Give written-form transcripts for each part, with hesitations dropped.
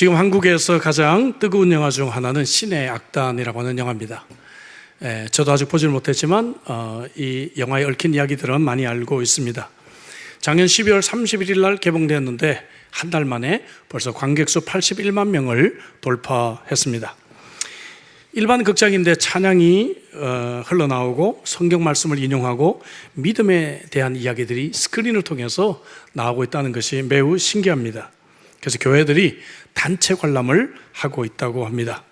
지금 한국에서 가장 뜨거운 영화 중 하나는 신의 악단이라고 하는 영화입니다. 저도 아직 보지를 못했지만 이 영화에 얽힌 이야기들은 많이 알고 있습니다. 작년 12월 31일 날 개봉되었는데 한 달 만에 벌써 관객수 81만 명을 돌파했습니다. 일반 극장인데 찬양이 흘러나오고 성경 말씀을 인용하고 믿음에 대한 이야기들이 스크린을 통해서 나오고 있다는 것이 매우 신기합니다. 그래서 교회들이 단체 관람을 하고 있다고 합니다.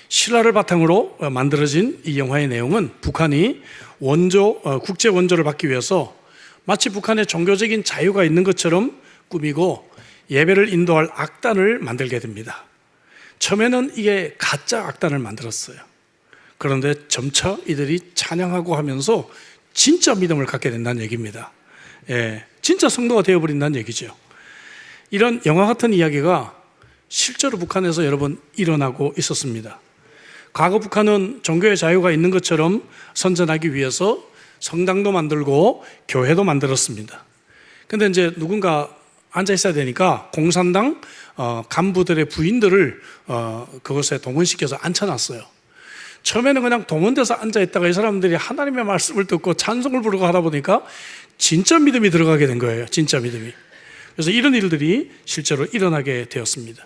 신라를 바탕으로 만들어진 이 영화의 내용은 북한이 국제 원조를 받기 위해서 마치 북한에 종교적인 자유가 있는 것처럼 꾸미고 예배를 인도할 악단을 만들게 됩니다. 처음에는 이게 가짜 악단을 만들었어요. 그런데 점차 이들이 찬양하고 하면서 진짜 믿음을 갖게 된다는 얘기입니다. 진짜 성도가 되어버린다는 얘기죠. 이런 영화 같은 이야기가 실제로 북한에서 여러 번 일어나고 있었습니다. 과거 북한은 종교의 자유가 있는 것처럼 선전하기 위해서 성당도 만들고 교회도 만들었습니다. 근데 이제 누군가 앉아 있어야 되니까 공산당 간부들의 부인들을 그것에 동원시켜서 앉혀놨어요. 처음에는 그냥 동원돼서 앉아있다가 이 사람들이 하나님의 말씀을 듣고 찬송을 부르고 하다 보니까 진짜 믿음이 들어가게 된 거예요. 진짜 믿음이. 그래서 이런 일들이 실제로 일어나게 되었습니다.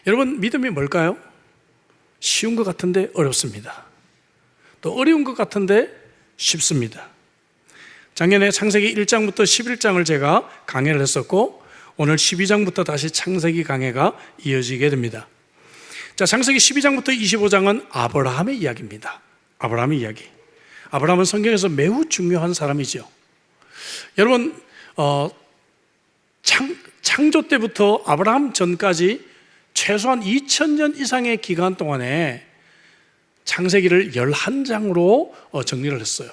여러분, 믿음이 뭘까요? 쉬운 것 같은데 어렵습니다. 또 어려운 것 같은데 쉽습니다. 작년에 창세기 1장부터 11장을 제가 강해를 했었고 오늘 12장부터 다시 창세기 강해가 이어지게 됩니다. 자, 창세기 12장부터 25장은 아브라함의 이야기입니다. 아브라함의 이야기. 아브라함은 성경에서 매우 중요한 사람이죠. 여러분, 창조 때부터 아브라함 전까지 최소한 2000년 이상의 기간 동안에 창세기를 11장으로 정리를 했어요.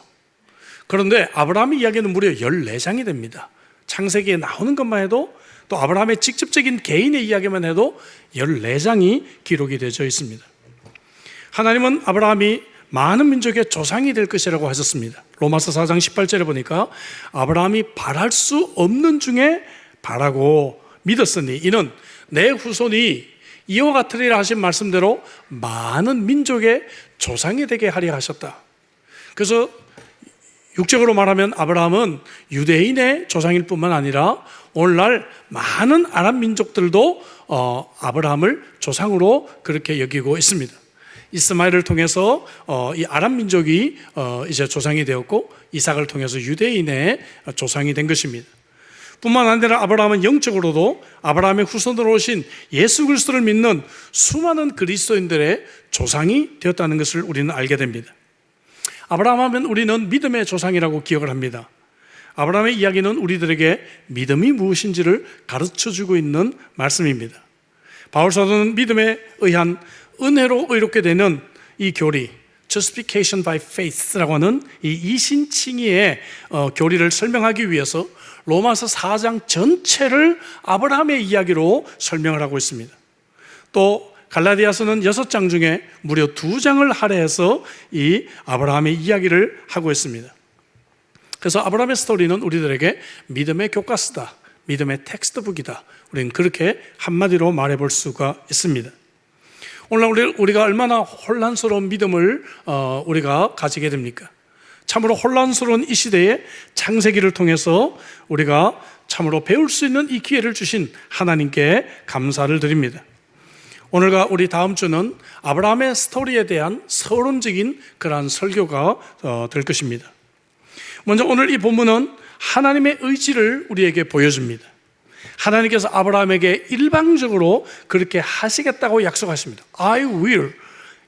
그런데 아브라함의 이야기는 무려 14장이 됩니다. 창세기에 나오는 것만 해도 또 아브라함의 직접적인 개인의 이야기만 해도 14장이 기록이 되어 있습니다. 하나님은 아브라함이 많은 민족의 조상이 될 것이라고 하셨습니다. 로마서 4장 18절에 보니까 아브라함이 바랄 수 없는 중에 바라고 믿었으니 이는 내 후손이 이와 같으리라 하신 말씀대로 많은 민족의 조상이 되게 하려 하셨다. 그래서 육적으로 말하면 아브라함은 유대인의 조상일 뿐만 아니라 오늘날 많은 아랍 민족들도 아브라함을 조상으로 그렇게 여기고 있습니다. 이스마엘을 통해서 이 아랍 민족이 이제 조상이 되었고 이삭을 통해서 유대인의 조상이 된 것입니다. 뿐만 아니라 아브라함은 영적으로도 아브라함의 후손으로 오신 예수 그리스도를 믿는 수많은 그리스도인들의 조상이 되었다는 것을 우리는 알게 됩니다. 아브라함 하면 우리는 믿음의 조상이라고 기억을 합니다. 아브라함의 이야기는 우리들에게 믿음이 무엇인지를 가르쳐주고 있는 말씀입니다. 바울 사도는 믿음에 의한 은혜로 의롭게 되는 이 교리, Justification by Faith라고 하는 이 이신칭의의 교리를 설명하기 위해서 로마서 4장 전체를 아브라함의 이야기로 설명을 하고 있습니다. 또 갈라디아서는 6장 중에 무려 2장을 할애해서 이 아브라함의 이야기를 하고 있습니다. 그래서 아브라함의 스토리는 우리들에게 믿음의 교과서다, 믿음의 텍스트북이다. 우리는 그렇게 한마디로 말해볼 수가 있습니다. 오늘 우리가 얼마나 혼란스러운 믿음을 우리가 가지게 됩니까? 참으로 혼란스러운 이 시대에 창세기를 통해서 우리가 참으로 배울 수 있는 이 기회를 주신 하나님께 감사를 드립니다. 오늘과 우리 다음 주는 아브라함의 스토리에 대한 서론적인 그러한 설교가 될 것입니다. 먼저 오늘 이 본문은 하나님의 의지를 우리에게 보여줍니다. 하나님께서 아브라함에게 일방적으로 그렇게 하시겠다고 약속하십니다. I will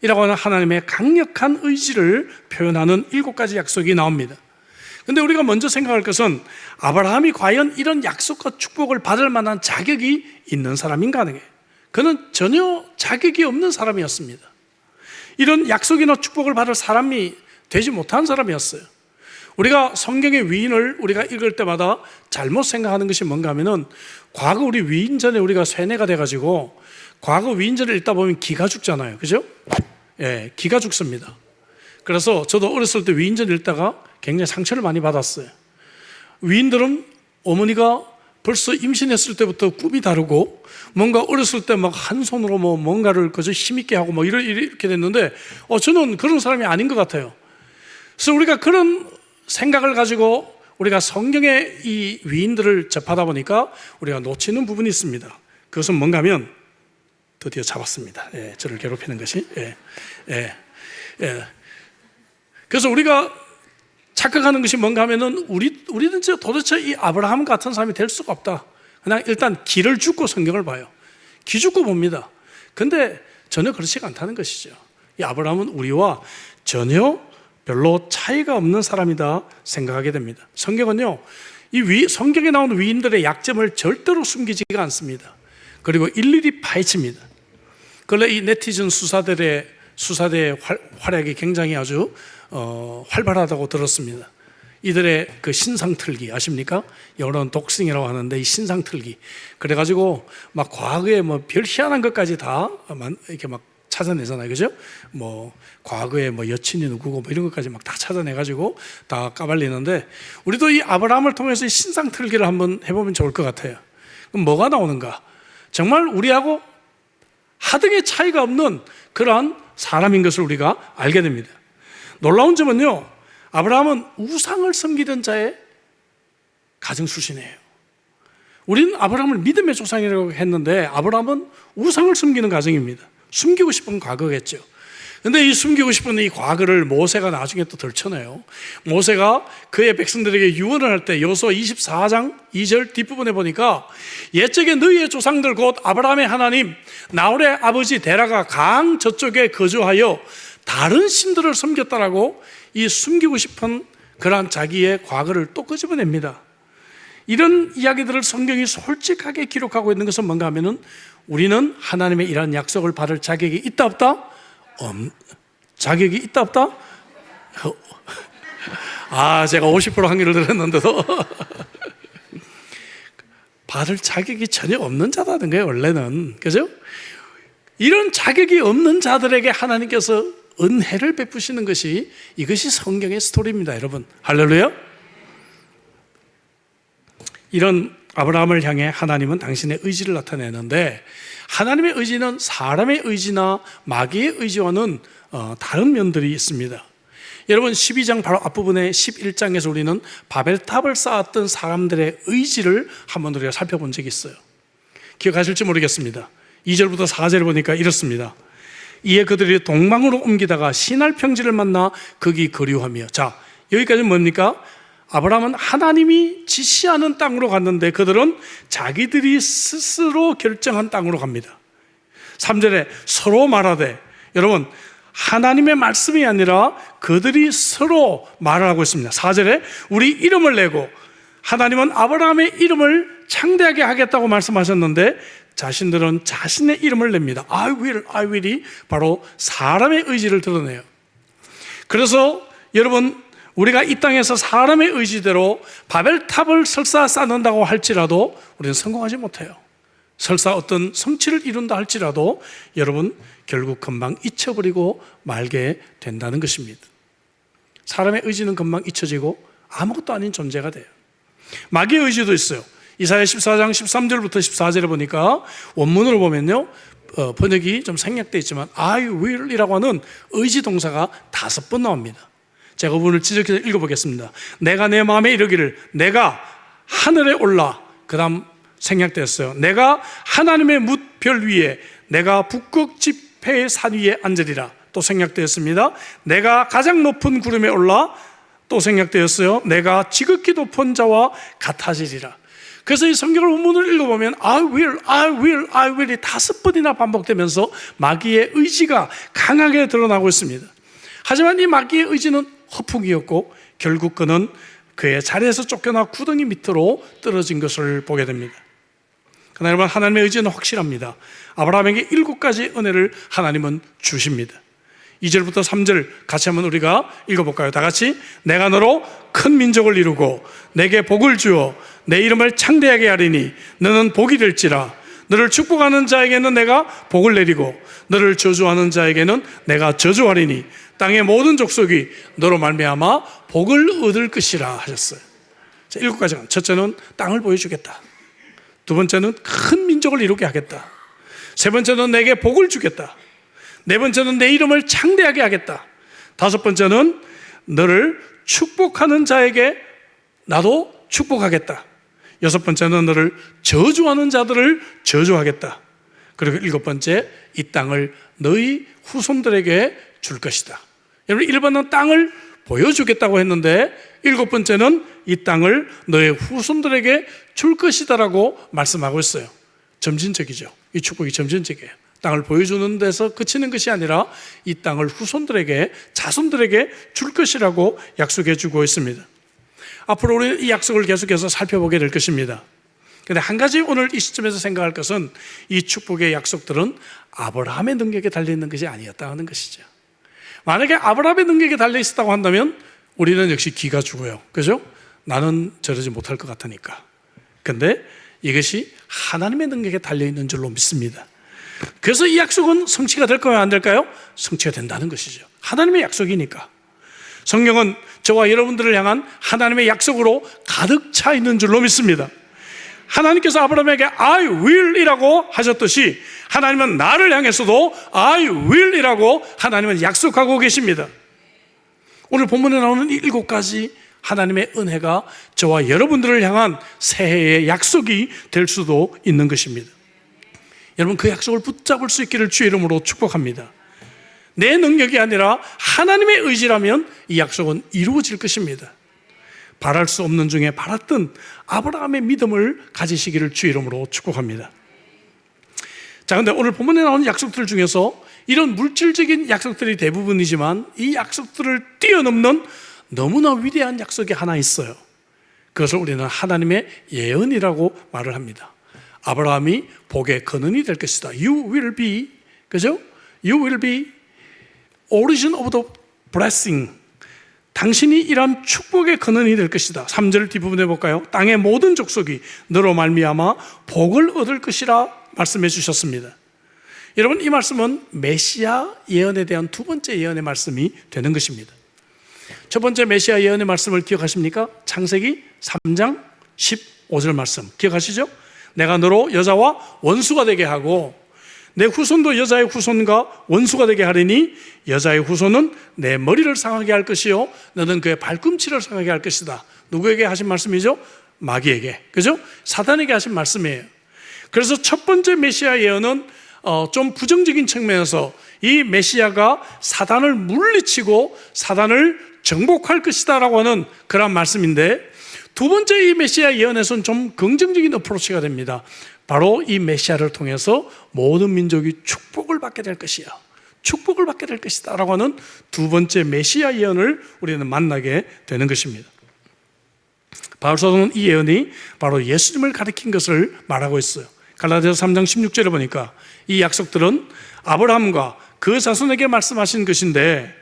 이라고 하는 하나님의 강력한 의지를 표현하는 7가지 약속이 나옵니다. 그런데 우리가 먼저 생각할 것은 아브라함이 과연 이런 약속과 축복을 받을 만한 자격이 있는 사람인가 하는 거예요. 그는 전혀 자격이 없는 사람이었습니다. 이런 약속이나 축복을 받을 사람이 되지 못한 사람이었어요. 우리가 성경의 위인을 우리가 읽을 때마다 잘못 생각하는 것이 뭔가 하면은 과거 우리 위인전에 우리가 세뇌가 돼가지고 과거 위인전을 읽다 보면 기가 죽잖아요. 그죠? 기가 죽습니다. 그래서 저도 어렸을 때 위인전 읽다가 굉장히 상처를 많이 받았어요. 위인들은 어머니가 벌써 임신했을 때부터 꿈이 다르고 뭔가 어렸을 때 막 한 손으로 뭐 뭔가를 그저 힘있게 하고 뭐 이렇게 됐는데 저는 그런 사람이 아닌 것 같아요. 그래서 우리가 그런 생각을 가지고 우리가 성경의 이 위인들을 접하다 보니까 우리가 놓치는 부분이 있습니다. 그것은 뭔가 하면 드디어 잡았습니다. 저를 괴롭히는 것이. 그래서 우리가 착각하는 것이 뭔가 하면은 우리는 도대체 이 아브라함 같은 사람이 될 수가 없다. 그냥 일단 기를 죽고 성경을 봐요. 기 죽고 봅니다. 근데 전혀 그렇지가 않다는 것이죠. 이 아브라함은 우리와 전혀 별로 차이가 없는 사람이다 생각하게 됩니다. 성경은요, 성경에 나오는 위인들의 약점을 절대로 숨기지가 않습니다. 그리고 일일이 파헤칩니다. 그런데 이 네티즌 수사대의 활약이 굉장히 아주 활발하다고 들었습니다. 이들의 그 신상틀기 아십니까? 영어로는 독싱이라고 하는데 이 신상틀기. 그래가지고 막 과거에 뭐 별 희한한 것까지 다 이렇게 막 찾아내잖아요, 그죠? 뭐 과거에 뭐 여친이 누구고 뭐 이런 것까지 막 다 찾아내가지고 다 까발리는데 우리도 이 아브라함을 통해서 이 신상틀기를 한번 해보면 좋을 것 같아요. 그럼 뭐가 나오는가? 정말 우리하고 하등의 차이가 없는 그러한 사람인 것을 우리가 알게 됩니다. 놀라운 점은요, 아브라함은 우상을 섬기던 자의 가정 출신이에요. 우리는 아브라함을 믿음의 조상이라고 했는데 아브라함은 우상을 섬기는 가정입니다. 숨기고 싶은 과거겠죠. 근데 이 숨기고 싶은 이 과거를 모세가 나중에 또 덜쳐내요. 모세가 그의 백성들에게 유언을 할 때 여호수아 24장 2절 뒷부분에 보니까 옛적에 너희의 조상들 곧 아브라함의 하나님 나홀의 아버지 데라가 강 저쪽에 거주하여 다른 신들을 섬겼다라고 이 숨기고 싶은 그러한 자기의 과거를 또 끄집어냅니다. 이런 이야기들을 성경이 솔직하게 기록하고 있는 것은 뭔가 하면은 우리는 하나님의 이러한 약속을 받을 자격이 있다 없다? 자격이 있다 없다? 제가 50% 확률을 들었는데도 받을 자격이 전혀 없는 자다는 거예요, 원래는. 그죠? 이런 자격이 없는 자들에게 하나님께서 은혜를 베푸시는 것이 이것이 성경의 스토리입니다, 여러분. 할렐루야. 이런 아브라함을 향해 하나님은 당신의 의지를 나타내는데 하나님의 의지는 사람의 의지나 마귀의 의지와는 다른 면들이 있습니다. 여러분 12장 바로 앞부분에 11장에서 우리는 바벨탑을 쌓았던 사람들의 의지를 한번 우리가 살펴본 적이 있어요. 기억하실지 모르겠습니다. 2절부터 4절을 보니까 이렇습니다. 이에 그들이 동방으로 옮기다가 시날 평지를 만나 거기 거류하며. 자, 여기까지는 뭡니까? 아브라함은 하나님이 지시하는 땅으로 갔는데 그들은 자기들이 스스로 결정한 땅으로 갑니다. 3절에 서로 말하되, 여러분 하나님의 말씀이 아니라 그들이 서로 말을 하고 있습니다. 4절에 우리 이름을 내고, 하나님은 아브라함의 이름을 창대하게 하겠다고 말씀하셨는데 자신들은 자신의 이름을 냅니다. I will이 바로 사람의 의지를 드러내요. 그래서 여러분 우리가 이 땅에서 사람의 의지대로 바벨탑을 설사 쌓는다고 할지라도 우리는 성공하지 못해요. 설사 어떤 성취를 이룬다 할지라도 여러분 결국 금방 잊혀버리고 말게 된다는 것입니다. 사람의 의지는 금방 잊혀지고 아무것도 아닌 존재가 돼요. 마귀의 의지도 있어요. 이사야 14장 13절부터 14절에 보니까 원문으로 보면요, 번역이 좀 생략되어 있지만 I will이라고 하는 의지 동사가 5번 나옵니다. 제가 부분을 지적해서 읽어보겠습니다. 내가 내 마음에 이르기를 내가 하늘에 올라, 그 다음 생략되었어요. 내가 하나님의 뭇별 위에, 내가 북극 지폐의 산 위에 앉으리라. 또 생략되었습니다. 내가 가장 높은 구름에 올라, 또 생략되었어요. 내가 지극히 높은 자와 같아지리라. 그래서 이 성경을 원문을 읽어보면 I will이 5번이나 반복되면서 마귀의 의지가 강하게 드러나고 있습니다. 하지만 이 마귀의 의지는 허풍이었고 결국 그는 그의 자리에서 쫓겨나 구덩이 밑으로 떨어진 것을 보게 됩니다. 그러나 여러분, 하나님의 의지는 확실합니다. 아브라함에게 7가지 은혜를 하나님은 주십니다. 2절부터 3절 같이 한번 우리가 읽어볼까요? 다 같이. 내가 너로 큰 민족을 이루고 내게 복을 주어 내 이름을 창대하게 하리니 너는 복이 될지라. 너를 축복하는 자에게는 내가 복을 내리고 너를 저주하는 자에게는 내가 저주하리니 땅의 모든 족속이 너로 말미암아 복을 얻을 것이라 하셨어요. 자, 7가지. 첫째는 땅을 보여주겠다. 두 번째는 큰 민족을 이루게 하겠다. 세 번째는 내게 복을 주겠다. 네 번째는 내 이름을 창대하게 하겠다. 다섯 번째는 너를 축복하는 자에게 나도 축복하겠다. 여섯 번째는 너를 저주하는 자들을 저주하겠다. 그리고 일곱 번째, 이 땅을 너희 후손들에게 줄 것이다. 여러분, 1번은 땅을 보여주겠다고 했는데 일곱 번째는 이 땅을 너의 후손들에게 줄 것이다라고 말씀하고 있어요. 점진적이죠. 이 축복이 점진적이에요. 땅을 보여주는 데서 그치는 것이 아니라 이 땅을 후손들에게, 자손들에게 줄 것이라고 약속해 주고 있습니다. 앞으로 우리는 이 약속을 계속해서 살펴보게 될 것입니다. 그런데 한 가지 오늘 이 시점에서 생각할 것은 이 축복의 약속들은 아브라함의 능력에 달려있는 것이 아니었다는 것이죠. 만약에 아브라함의 능력에 달려있었다고 한다면 우리는 역시 기가 죽어요. 그죠? 나는 저러지 못할 것 같으니까. 근데 이것이 하나님의 능력에 달려있는 줄로 믿습니다. 그래서 이 약속은 성취가 될까요? 안 될까요? 성취가 된다는 것이죠. 하나님의 약속이니까. 성경은 저와 여러분들을 향한 하나님의 약속으로 가득 차 있는 줄로 믿습니다. 하나님께서 아브라함에게 I will 이라고 하셨듯이 하나님은 나를 향해서도 I will 이라고 하나님은 약속하고 계십니다. 오늘 본문에 나오는 이 7가지 하나님의 은혜가 저와 여러분들을 향한 새해의 약속이 될 수도 있는 것입니다. 여러분, 그 약속을 붙잡을 수 있기를 주의 이름으로 축복합니다. 내 능력이 아니라 하나님의 의지라면 이 약속은 이루어질 것입니다. 바랄 수 없는 중에 바랐던 아브라함의 믿음을 가지시기를 주의 이름으로 축복합니다. 자, 근데 오늘 본문에 나오는 약속들 중에서 이런 물질적인 약속들이 대부분이지만 이 약속들을 뛰어넘는 너무나 위대한 약속이 하나 있어요. 그것을 우리는 하나님의 예언이라고 말을 합니다. 아브라함이 복의 근원이 될 것이다. You will be, 그죠? You will be origin of the blessing. 당신이 이런 축복의 근원이 될 것이다. 3절 뒷부분에 볼까요? 땅의 모든 족속이 너로 말미암아 복을 얻을 것이라 말씀해 주셨습니다. 여러분, 이 말씀은 메시아 예언에 대한 두 번째 예언의 말씀이 되는 것입니다. 첫 번째 메시아 예언의 말씀을 기억하십니까? 창세기 3장 15절 말씀 기억하시죠? 내가 너로 여자와 원수가 되게 하고 내 후손도 여자의 후손과 원수가 되게 하리니 여자의 후손은 내 머리를 상하게 할 것이요 너는 그의 발꿈치를 상하게 할 것이다. 누구에게 하신 말씀이죠? 마귀에게, 그죠? 사단에게 하신 말씀이에요. 그래서 첫 번째 메시아 예언은 좀 부정적인 측면에서 이 메시아가 사단을 물리치고 사단을 정복할 것이다 라고 하는 그런 말씀인데, 두 번째 이 메시아 예언에서는 좀 긍정적인 어프로치가 됩니다. 바로 이 메시아를 통해서 모든 민족이 축복을 받게 될 것이야, 축복을 받게 될 것이다 라고 하는 두 번째 메시아 예언을 우리는 만나게 되는 것입니다. 바울 사도는 이 예언이 바로 예수님을 가리킨 것을 말하고 있어요. 갈라디아서 3장 16절에 보니까 이 약속들은 아브라함과 그 자손에게 말씀하신 것인데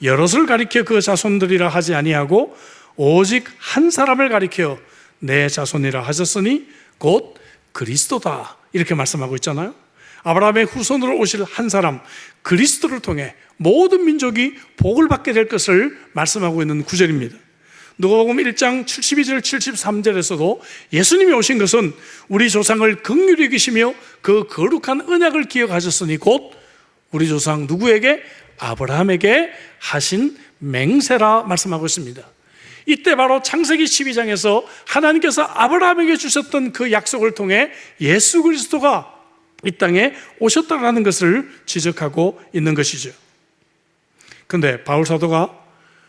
여럿을 가리켜 그 자손들이라 하지 아니하고 오직 한 사람을 가리켜 내 자손이라 하셨으니 곧 그리스도다, 이렇게 말씀하고 있잖아요. 아브라함의 후손으로 오실 한 사람 그리스도를 통해 모든 민족이 복을 받게 될 것을 말씀하고 있는 구절입니다. 누가복음 1장 72절 73절에서도 예수님이 오신 것은 우리 조상을 긍휼히 여기시며 그 거룩한 언약을 기억하셨으니 곧 우리 조상 누구에게? 아브라함에게 하신 맹세라 말씀하고 있습니다. 이때 바로 창세기 12장에서 하나님께서 아브라함에게 주셨던 그 약속을 통해 예수 그리스도가 이 땅에 오셨다라는 것을 지적하고 있는 것이죠. 그런데 바울 사도가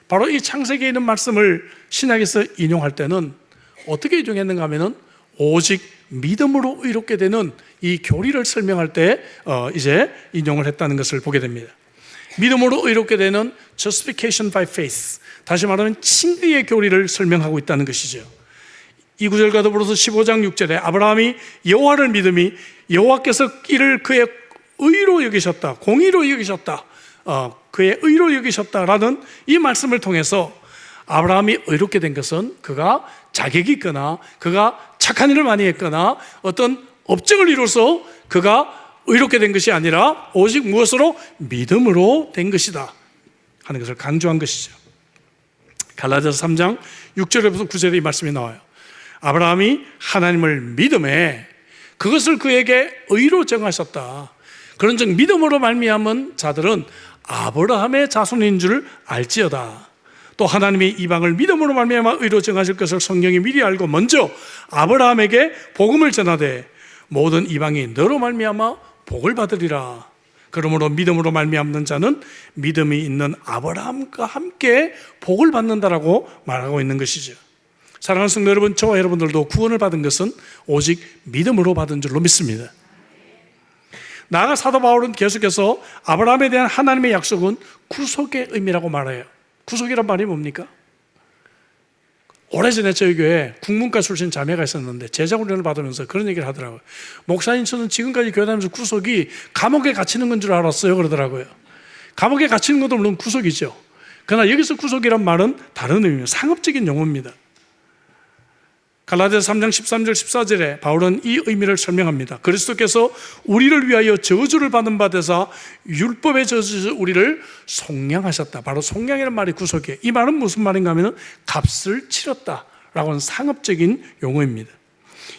바로 이 창세기에 있는 말씀을 신약에서 인용할 때는 어떻게 인용했는가 하면은 오직 믿음으로 의롭게 되는 이 교리를 설명할 때 이제 인용을 했다는 것을 보게 됩니다. 믿음으로 의롭게 되는 justification by faith, 다시 말하면 칭의의 교리를 설명하고 있다는 것이죠. 이 구절과 더불어서 15장 6절에 아브라함이 여호와를 믿음이 여호와께서 이를 그의 의로 여기셨다, 공의로 여기셨다, 그의 의로 여기셨다라는 이 말씀을 통해서 아브라함이 의롭게 된 것은 그가 자격이 있거나 그가 착한 일을 많이 했거나 어떤 업적을 이루어서 그가 의롭게 된 것이 아니라 오직 무엇으로? 믿음으로 된 것이다 하는 것을 강조한 것이죠. 갈라디아서 3장 6절에부터 9절에 이 말씀이 나와요. 아브라함이 하나님을 믿음에 그것을 그에게 의로 정하셨다. 그런즉 믿음으로 말미암은 자들은 아브라함의 자손인 줄 알지어다. 또 하나님이 이방을 믿음으로 말미암아 의로 정하실 것을 성경이 미리 알고 먼저 아브라함에게 복음을 전하되 모든 이방이 너로 말미암아 복을 받으리라. 그러므로 믿음으로 말미암는 자는 믿음이 있는 아브라함과 함께 복을 받는다라고 말하고 있는 것이죠. 사랑하는 성도 여러분, 저와 여러분들도 구원을 받은 것은 오직 믿음으로 받은 줄로 믿습니다. 나아가 사도 바울은 계속해서 아브라함에 대한 하나님의 약속은 구속의 의미라고 말해요. 구속이란 말이 뭡니까? 오래전에 저희 교회에 국문과 출신 자매가 있었는데 제자훈련을 받으면서 그런 얘기를 하더라고요. 목사님, 저는 지금까지 교회 다니면서 구속이 감옥에 갇히는 건 줄 알았어요 그러더라고요. 감옥에 갇히는 것도 물론 구속이죠. 그러나 여기서 구속이란 말은 다른 의미예요. 상업적인 용어입니다. 갈라디아서 3장 13절 14절에 바울은 이 의미를 설명합니다. 그리스도께서 우리를 위하여 저주를 받은 바 되사 율법의 저주에서 우리를 속량하셨다. 바로 속량이라는 말이 구속이에요. 이 말은 무슨 말인가 하면 값을 치렀다라고 하는 상업적인 용어입니다.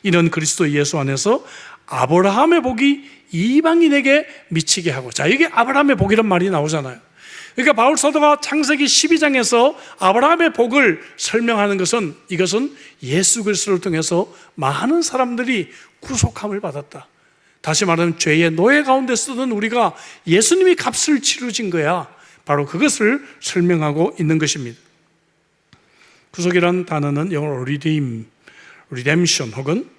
이는 그리스도 예수 안에서 아브라함의 복이 이방인에게 미치게 하고, 자, 이게 아브라함의 복이란 말이 나오잖아요. 그러니까 바울 사도가 창세기 12장에서 아브라함의 복을 설명하는 것은, 이것은 예수 그리스도를 통해서 많은 사람들이 구속함을 받았다. 다시 말하면 죄의 노예 가운데 쓰던 우리가 예수님이 값을 치르신 거야. 바로 그것을 설명하고 있는 것입니다. 구속이라는 단어는 영어로 redemption 혹은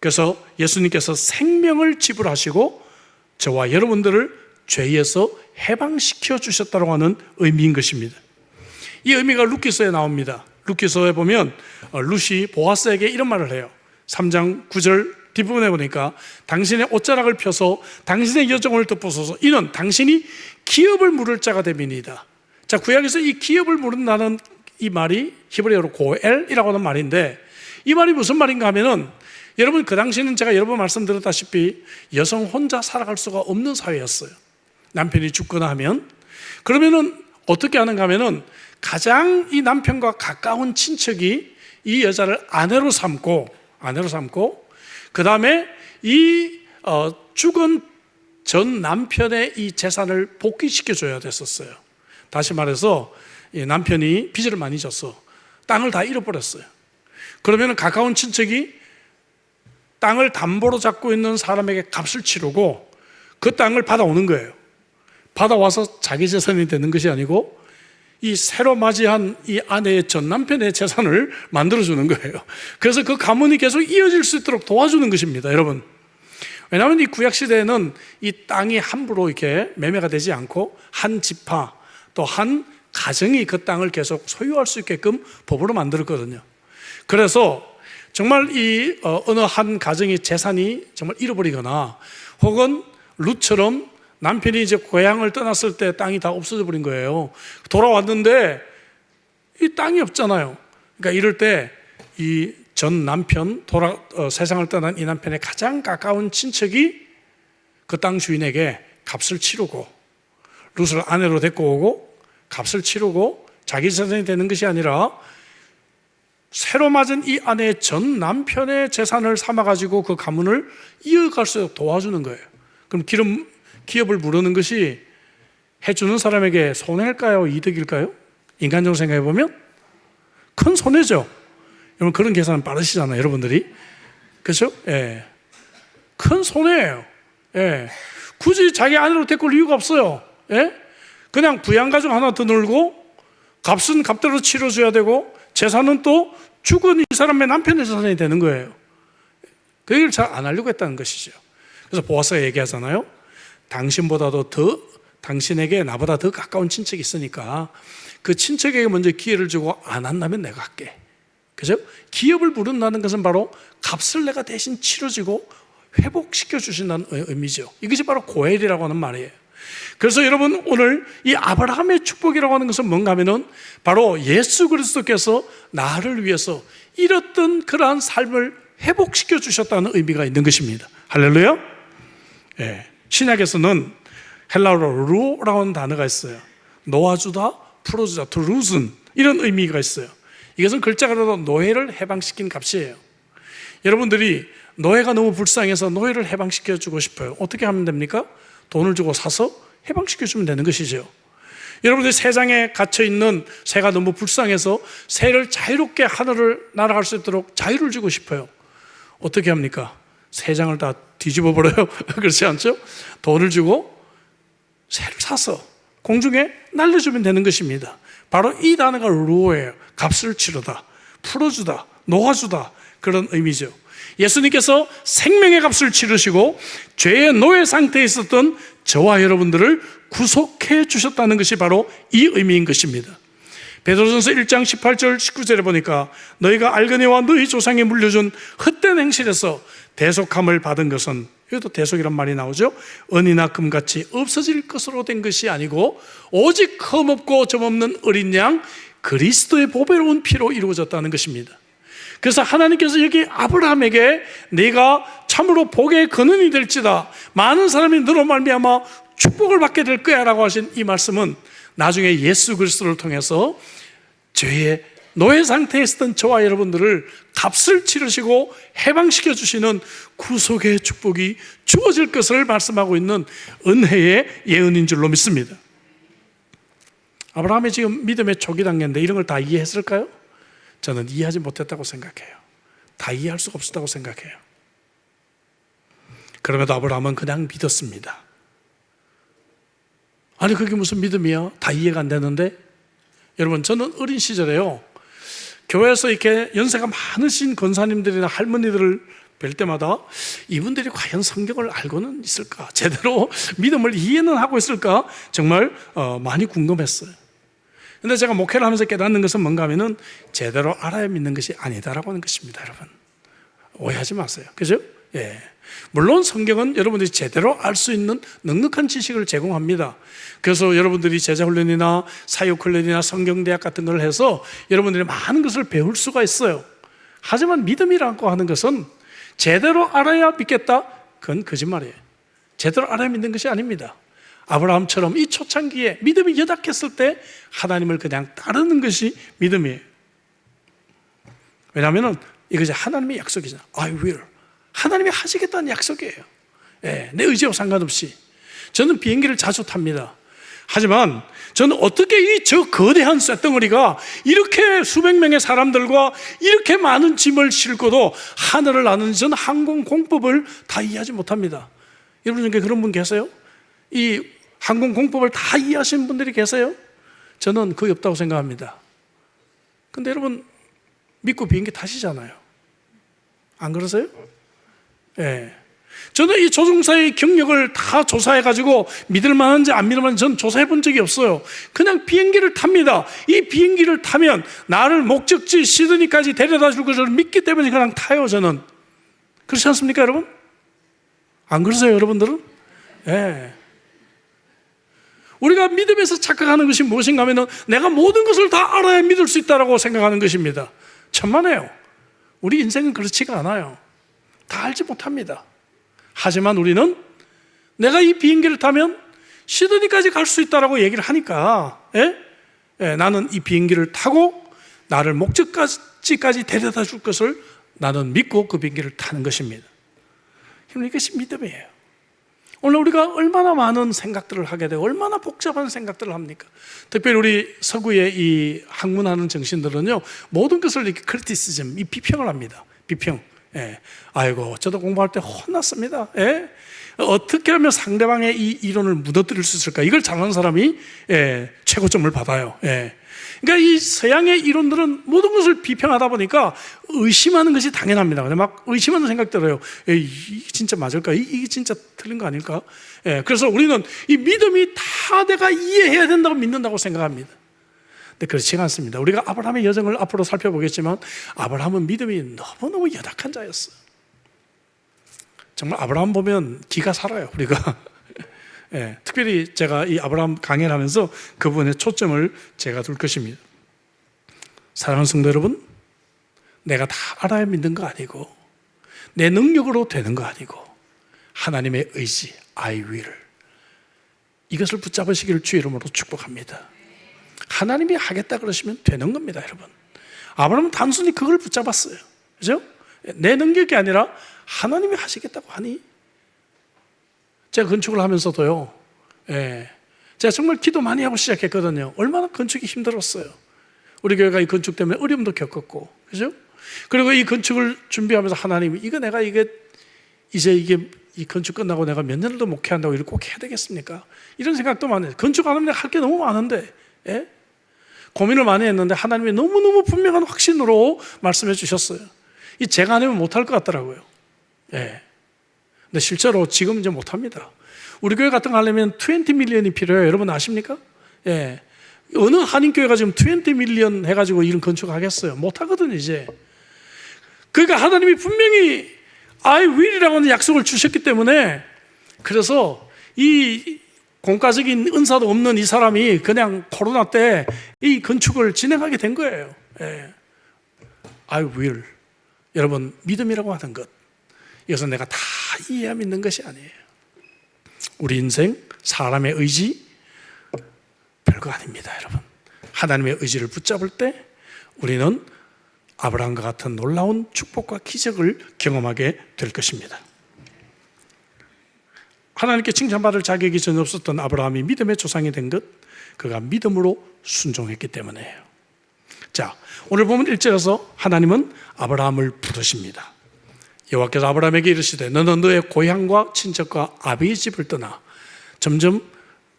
그래서 예수님께서 생명을 지불하시고 저와 여러분들을 죄에서 해방시켜 주셨다고 하는 의미인 것입니다. 이 의미가 룻기서에 나옵니다. 룻기서에 보면 룻이 보아스에게 이런 말을 해요. 3장 9절 뒷부분에 보니까 당신의 옷자락을 펴서 당신의 여종을 덮어서서 이는 당신이 기업을 물을 자가 됨이니이다. 자, 구약에서 이 기업을 물은다는 이 말이 히브리어로 고엘이라고 하는 말인데, 이 말이 무슨 말인가 하면은, 여러분, 그 당시에는 제가 여러 번 말씀드렸다시피 여성 혼자 살아갈 수가 없는 사회였어요. 남편이 죽거나 하면, 그러면은 어떻게 하는가 하면은 가장 이 남편과 가까운 친척이 이 여자를 아내로 삼고 그 다음에 이 죽은 전 남편의 이 재산을 복귀시켜 줘야 됐었어요. 다시 말해서 이 남편이 빚을 많이 졌어. 땅을 다 잃어버렸어요. 그러면은 가까운 친척이 땅을 담보로 잡고 있는 사람에게 값을 치르고 그 땅을 받아오는 거예요. 받아와서 자기 재산이 되는 것이 아니고 이 새로 맞이한 이 아내의 전 남편의 재산을 만들어주는 거예요. 그래서 그 가문이 계속 이어질 수 있도록 도와주는 것입니다, 여러분. 왜냐하면 이 구약시대에는 이 땅이 함부로 이렇게 매매가 되지 않고 한 지파 또 한 가정이 그 땅을 계속 소유할 수 있게끔 법으로 만들었거든요. 그래서 정말 이 어느 한 가정의 재산이 정말 잃어버리거나 혹은 룻처럼 남편이 이제 고향을 떠났을 때 땅이 다 없어져 버린 거예요. 돌아왔는데 이 땅이 없잖아요. 그러니까 이럴 때 이 전 남편, 세상을 떠난 이 남편의 가장 가까운 친척이 그 땅 주인에게 값을 치르고 룻을 아내로 데리고 오고 값을 치르고 자기 재산이 되는 것이 아니라 새로 맞은 이 아내의 전 남편의 재산을 삼아가지고 그 가문을 이어갈 수 있도록 도와주는 거예요. 그럼 기업을 부르는 것이 해주는 사람에게 손해일까요? 이득일까요? 인간적으로 생각해 보면 큰 손해죠. 여러분, 그런 계산은 빠르시잖아요, 여러분들이. 그렇죠? 예. 큰 손해예요. 예. 굳이 자기 아내로 데리고 올 이유가 없어요. 예? 그냥 부양가족 하나 더 늘고 값은 값대로 치러줘야 되고 재산은 또 죽은 이 사람의 남편의 재산이 되는 거예요. 그 얘기를 잘 안 하려고 했다는 것이죠. 그래서 보아스가 얘기하잖아요. 당신보다도 더, 당신에게 나보다 더 가까운 친척이 있으니까 그 친척에게 먼저 기회를 주고 안 한다면 내가 할게. 그죠? 기업을 부른다는 것은 바로 값을 내가 대신 치러지고 회복시켜 주신다는 의미죠. 이것이 바로 고엘이라고 하는 말이에요. 그래서 여러분, 오늘 이 아브라함의 축복이라고 하는 것은 뭔가 하면은 바로 예수 그리스도께서 나를 위해서 잃었던 그러한 삶을 회복시켜 주셨다는 의미가 있는 것입니다. 할렐루야. 예. 신약에서는 헬라어로 루라고 하는 단어가 있어요. 놓아주다, 풀어주다, to loosen, 이런 의미가 있어요. 이것은 글자가로도 노예를 해방시킨 값이에요. 여러분들이 노예가 너무 불쌍해서 노예를 해방시켜 주고 싶어요. 어떻게 하면 됩니까? 돈을 주고 사서 해방시켜 주면 되는 것이죠. 여러분들이 세상에 갇혀있는 새가 너무 불쌍해서 새를 자유롭게 하늘을 날아갈 수 있도록 자유를 주고 싶어요. 어떻게 합니까? 새장을 다 뒤집어 버려요. 그렇지 않죠? 돈을 주고 새를 사서 공중에 날려주면 되는 것입니다. 바로 이 단어가 루어예요. 값을 치르다, 풀어주다, 놓아주다, 그런 의미죠. 예수님께서 생명의 값을 치르시고 죄의 노예 상태에 있었던 저와 여러분들을 구속해 주셨다는 것이 바로 이 의미인 것입니다. 베드로전서 1장 18절 19절에 보니까 너희가 알거니와 너희 조상이 물려준 헛된 행실에서 대속함을 받은 것은, 여기도 대속이란 말이 나오죠. 은이나 금같이 없어질 것으로 된 것이 아니고 오직 흠없고 점없는 어린 양 그리스도의 보배로운 피로 이루어졌다는 것입니다. 그래서 하나님께서 여기 아브라함에게 네가 참으로 복의 근원이 될지다, 많은 사람이 너로 말미암아 축복을 받게 될 거야 라고 하신 이 말씀은 나중에 예수 그리스도를 통해서 죄의 노예 상태에 있었던 저와 여러분들을 값을 치르시고 해방시켜 주시는 구속의 축복이 주어질 것을 말씀하고 있는 은혜의 예언인 줄로 믿습니다. 아브라함이 지금 믿음의 초기 단계인데 이런 걸 다 이해했을까요? 저는 이해하지 못했다고 생각해요. 다 이해할 수가 없었다고 생각해요. 그럼에도 아브라함은 그냥 믿었습니다. 아니 그게 무슨 믿음이야? 다 이해가 안 되는데. 여러분, 저는 어린 시절에요, 교회에서 이렇게 연세가 많으신 권사님들이나 할머니들을 뵐 때마다 이분들이 과연 성경을 알고는 있을까? 제대로 믿음을 이해는 하고 있을까? 정말 많이 궁금했어요. 근데 제가 목회를 하면서 깨닫는 것은 뭔가 하면은 제대로 알아야 믿는 것이 아니다라고 하는 것입니다. 여러분, 오해하지 마세요. 그죠? 예. 물론 성경은 여러분들이 제대로 알 수 있는 넉넉한 지식을 제공합니다. 그래서 여러분들이 제자훈련이나 사역훈련이나 성경대학 같은 걸 해서 여러분들이 많은 것을 배울 수가 있어요. 하지만 믿음이라고 하는 것은 제대로 알아야 믿겠다? 그건 거짓말이에요. 제대로 알아야 믿는 것이 아닙니다. 아브라함처럼 이 초창기에 믿음이 연약했을 때 하나님을 그냥 따르는 것이 믿음이에요. 왜냐하면 이것이 하나님의 약속이잖아요. I will. 하나님이 하시겠다는 약속이에요. 예, 내 의지와 상관없이. 저는 비행기를 자주 탑니다. 하지만 저는 어떻게 이 저 거대한 쇳덩어리가 이렇게 수백 명의 사람들과 이렇게 많은 짐을 싣고도 하늘을 나는지 저는 항공 공법을 다 이해하지 못합니다. 여러분 중에 그런 분 계세요? 이 항공 공법을 다 이해하시는 분들이 계세요? 저는 거의 없다고 생각합니다. 근데 여러분 믿고 비행기 타시잖아요. 안 그러세요? 예. 저는 이 조종사의 경력을 다 조사해가지고 믿을 만한지 안 믿을 만한지 저는 조사해 본 적이 없어요. 그냥 비행기를 탑니다. 이 비행기를 타면 나를 목적지 시드니까지 데려다 줄 것을 믿기 때문에 그냥 타요. 저는. 그렇지 않습니까 여러분? 안 그러세요 여러분들은? 예. 우리가 믿음에서 착각하는 것이 무엇인가 하면 내가 모든 것을 다 알아야 믿을 수 있다고 생각하는 것입니다. 천만에요. 우리 인생은 그렇지가 않아요. 다 알지 못합니다. 하지만 우리는 내가 이 비행기를 타면 시드니까지 갈 수 있다고 얘기를 하니까 나는 이 비행기를 타고 나를 목적지까지 데려다 줄 것을 나는 믿고 그 비행기를 타는 것입니다. 이것이 믿음이에요. 오늘 우리가 얼마나 많은 생각들을 하게 되고 얼마나 복잡한 생각들을 합니까? 특별히 우리 서구의 이 학문하는 정신들은요, 모든 것을 이렇게 크리티시즘, 이 비평을 합니다. 비평. 예. 아이고, 저도 공부할 때 혼났습니다. 예? 어떻게 하면 상대방의 이 이론을 무너뜨릴 수 있을까? 이걸 잘하는 사람이 최고점을 받아요. 예. 그러니까 이 서양의 이론들은 모든 것을 비평하다 보니까 의심하는 것이 당연합니다. 막 의심하는 생각 들어요. 이게 진짜 맞을까? 이게 진짜 틀린 거 아닐까? 예. 그래서 우리는 이 믿음이 다 내가 이해해야 된다고 믿는다고 생각합니다. 근데 그렇지 않습니다. 우리가 아브라함의 여정을 앞으로 살펴보겠지만 아브라함은 믿음이 너무너무 연약한 자였어요. 정말 아브라함 보면 기가 살아요, 우리가. 예, 특별히 제가 이 아브라함 강의를 하면서 그 부분에 초점을 제가 둘 것입니다. 사랑하는 성도 여러분, 내가 다 알아야 믿는 거 아니고 내 능력으로 되는 거 아니고 하나님의 의지, I will, 이것을 붙잡으시기를 주의 이름으로 축복합니다. 하나님이 하겠다 그러시면 되는 겁니다, 여러분. 아브라함은 단순히 그걸 붙잡았어요. 그죠? 내 능력이 아니라 하나님이 하시겠다고 하니 제가 건축을 하면서도요, 제가 정말 기도 많이 하고 시작했거든요. 얼마나 건축이 힘들었어요. 우리 교회가 이 건축 때문에 어려움도 겪었고, 그죠? 그리고 이 건축을 준비하면서 하나님이 이제 이 건축 끝나고 내가 몇 년을 더 목회한다고 이걸 꼭 해야 되겠습니까? 이런 생각도 많이 해요. 건축 안 하면 내가 할 게 너무 많은데, 고민을 많이 했는데 하나님이 너무너무 분명한 확신으로 말씀해 주셨어요. 제가 안 하면 못할 것 같더라고요. 근데 실제로 지금 이제 못합니다. 우리 교회 같은 거 하려면 20 밀리언이 필요해요. 여러분 아십니까? 어느 한인교회가 지금 20 밀리언 해가지고 이런 건축 하겠어요? 못하거든요, 이제. 그러니까 하나님이 분명히 I will이라고 하는 약속을 주셨기 때문에, 그래서 이 공과적인 은사도 없는 이 사람이 그냥 코로나 때 이 건축을 진행하게 된 거예요. I will. 여러분, 믿음이라고 하는 것, 이것은 내가 다 이해하면 있는 것이 아니에요. 우리 인생, 사람의 의지 별거 아닙니다, 여러분. 하나님의 의지를 붙잡을 때 우리는 아브라함과 같은 놀라운 축복과 기적을 경험하게 될 것입니다. 하나님께 칭찬받을 자격이 전혀 없었던 아브라함이 믿음의 조상이 된 것, 그가 믿음으로 순종했기 때문이에요. 자, 오늘 보면 1절에서 하나님은 아브라함을 부르십니다. 여호와께서 아브라함에게 이르시되 너는 너의 고향과 친척과 아비의 집을 떠나. 점점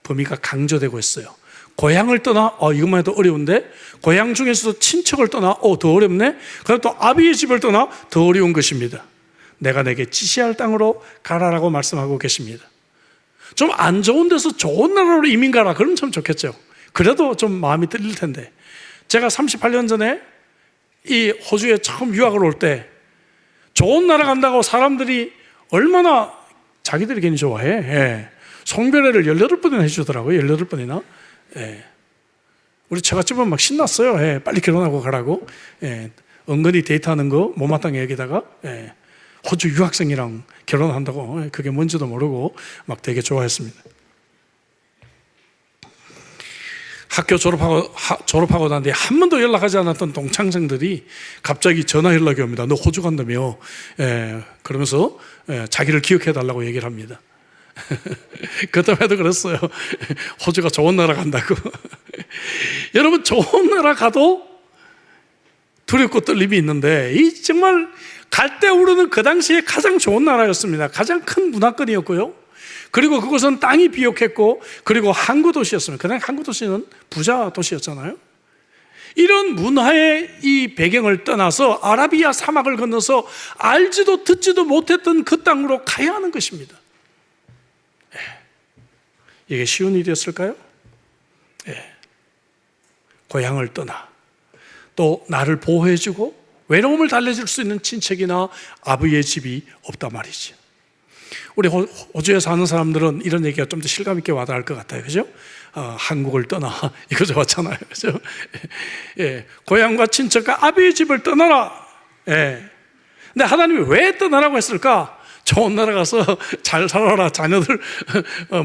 범위가 강조되고 있어요. 고향을 떠나, 이것만 해도 어려운데, 고향 중에서도 친척을 떠나, 더 어렵네. 그럼 또 아비의 집을 떠나, 더 어려운 것입니다. 내가 내게 지시할 땅으로 가라라고 말씀하고 계십니다. 좀 안 좋은 데서 좋은 나라로 이민 가라, 그러면 참 좋겠죠. 그래도 좀 마음이 떨릴 텐데, 제가 38년 전에 이 호주에 처음 유학을 올 때 좋은 나라 간다고 사람들이 얼마나 자기들이 괜히 좋아해. 송별회를 18번이나 해주더라고요. 18번이나. 우리 처갓집은 막 신났어요. 빨리 결혼하고 가라고. 은근히 데이트하는 거 못마땅히 여기다가 호주 유학생이랑 결혼한다고, 그게 뭔지도 모르고 막 되게 좋아했습니다. 학교 졸업하고 난 뒤에 한 번도 연락하지 않았던 동창생들이 갑자기 전화 연락이 옵니다. 너 호주 간다며. 그러면서 자기를 기억해 달라고 얘기를 합니다. 그때마다 그랬어요. 호주가 좋은 나라 간다고. 여러분, 좋은 나라 가도 두렵고 떨림이 있는데, 이 정말 갈대우르는 그 당시에 가장 좋은 나라였습니다. 가장 큰 문화권이었고요. 그리고 그것은 땅이 비옥했고, 그리고 항구 도시였습니다. 그냥 항구 도시는 부자 도시였잖아요. 이런 문화의 이 배경을 떠나서 아라비아 사막을 건너서 알지도 듣지도 못했던 그 땅으로 가야 하는 것입니다. 이게 쉬운 일이었을까요? 고향을 떠나, 또 나를 보호해주고 외로움을 달래줄 수 있는 친척이나 아버지의 집이 없단 말이죠. 우리 호주에 사는 사람들은 이런 얘기가 좀 더 실감 있게 와닿을 것 같아요. 그죠? 한국을 떠나, 이거 좋았잖아요. 그죠? 고향과 친척과 아버지의 집을 떠나라. 근데 하나님이 왜 떠나라고 했을까? 좋은 나라 가서 잘 살아라. 자녀들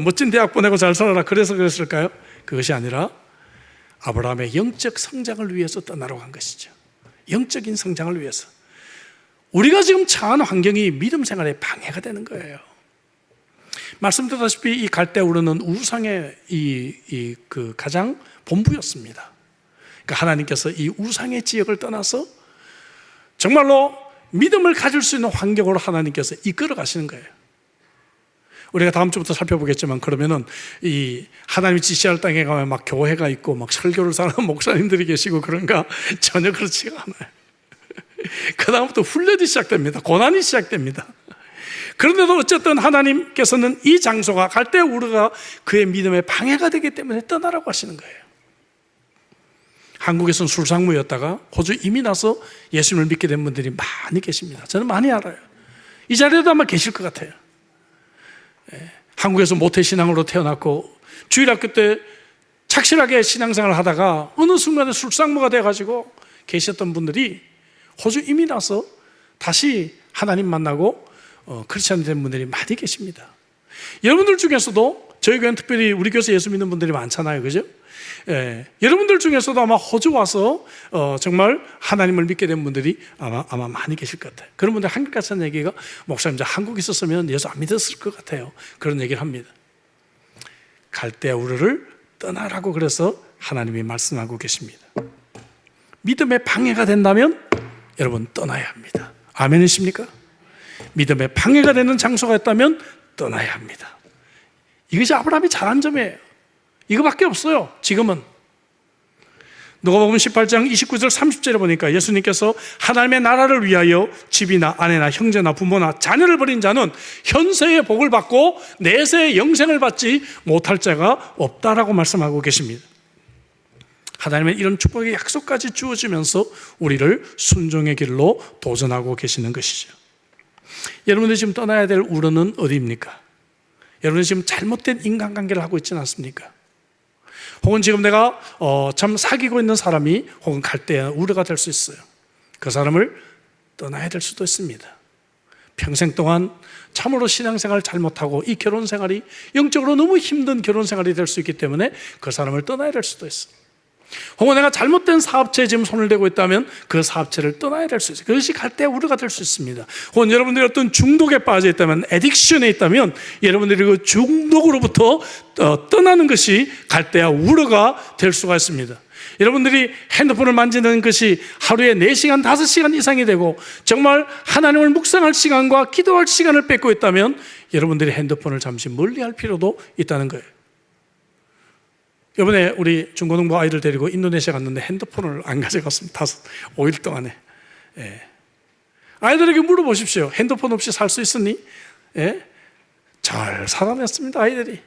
멋진 대학 보내고 잘 살아라. 그래서 그랬을까요? 그것이 아니라 아브라함의 영적 성장을 위해서 떠나라고 한 것이죠. 영적인 성장을 위해서. 우리가 지금 처한 환경이 믿음 생활에 방해가 되는 거예요. 말씀드렸다시피 이 갈대우르는 우상의 그 가장 본부였습니다. 그러니까 하나님께서 이 우상의 지역을 떠나서 정말로 믿음을 가질 수 있는 환경으로 하나님께서 이끌어 가시는 거예요. 우리가 다음 주부터 살펴보겠지만, 그러면은 이 하나님이 지시할 땅에 가면 막 교회가 있고 막 설교를 사는 목사님들이 계시고 그런가? 전혀 그렇지가 않아요. 그 다음부터 훈련이 시작됩니다. 고난이 시작됩니다. 그런데도 어쨌든 하나님께서는 이 장소가 갈대우르가 그의 믿음에 방해가 되기 때문에 떠나라고 하시는 거예요. 한국에서는 술상무였다가 호주 이민 와서 예수님을 믿게 된 분들이 많이 계십니다. 저는 많이 알아요. 이 자리에도 아마 계실 것 같아요. 한국에서 모태신앙으로 태어났고 주일학교 때 착실하게 신앙생활을 하다가 어느 순간에 술상무가 돼가지고 계셨던 분들이 호주 이민 와서 다시 하나님 만나고 크리스찬이 된 분들이 많이 계십니다. 여러분들 중에서도 저희 교회는 특별히 우리 교회에서 예수 믿는 분들이 많잖아요. 그죠? 여러분들 중에서도 아마 호주 와서 정말 하나님을 믿게 된 분들이 아마 많이 계실 것 같아요. 그런 분들 한결같이 하는 얘기가, 목사님, 저 한국에 있었으면 예수 안 믿었을 것 같아요. 그런 얘기를 합니다. 갈대아 우르를 떠나라고 그래서 하나님이 말씀하고 계십니다. 믿음의 방해가 된다면 여러분 떠나야 합니다. 아멘이십니까? 믿음의 방해가 되는 장소가 있다면 떠나야 합니다. 이것이 아브라함이 잘한 점이에요. 이거밖에 없어요. 지금은 누가복음 18장 29절 30절에 보니까 예수님께서 하나님의 나라를 위하여 집이나 아내나 형제나 부모나 자녀를 버린 자는 현세의 복을 받고 내세의 영생을 받지 못할 자가 없다라고 말씀하고 계십니다. 하나님의 이런 축복의 약속까지 주어지면서 우리를 순종의 길로 도전하고 계시는 것이죠. 여러분들이 지금 떠나야 될 우르는 어디입니까? 여러분들이 지금 잘못된 인간관계를 하고 있지는 않습니까? 혹은 지금 내가 참 사귀고 있는 사람이 혹은 갈대아 우르가 될 수 있어요. 그 사람을 떠나야 될 수도 있습니다. 평생 동안 참으로 신앙생활을 잘못하고 이 결혼생활이 영적으로 너무 힘든 결혼생활이 될 수 있기 때문에 그 사람을 떠나야 될 수도 있어요. 혹은 내가 잘못된 사업체에 지금 손을 대고 있다면 그 사업체를 떠나야 될 수 있어요. 그것이 갈대아 우르가 될 수 있습니다. 혹은 여러분들이 어떤 중독에 빠져 있다면, 애딕션에 있다면 여러분들이 그 중독으로부터 떠나는 것이 갈대아 우르가 될 수가 있습니다. 여러분들이 핸드폰을 만지는 것이 하루에 4시간, 5시간 이상이 되고 정말 하나님을 묵상할 시간과 기도할 시간을 뺏고 있다면 여러분들이 핸드폰을 잠시 멀리할 필요도 있다는 거예요. 이번에 우리 중고등부 아이들 데리고 인도네시아 갔는데 핸드폰을 안 가져갔습니다. 5일 동안에. 아이들에게 물어보십시오. 핸드폰 없이 살 수 있으니? 잘 살아냈습니다, 아이들이.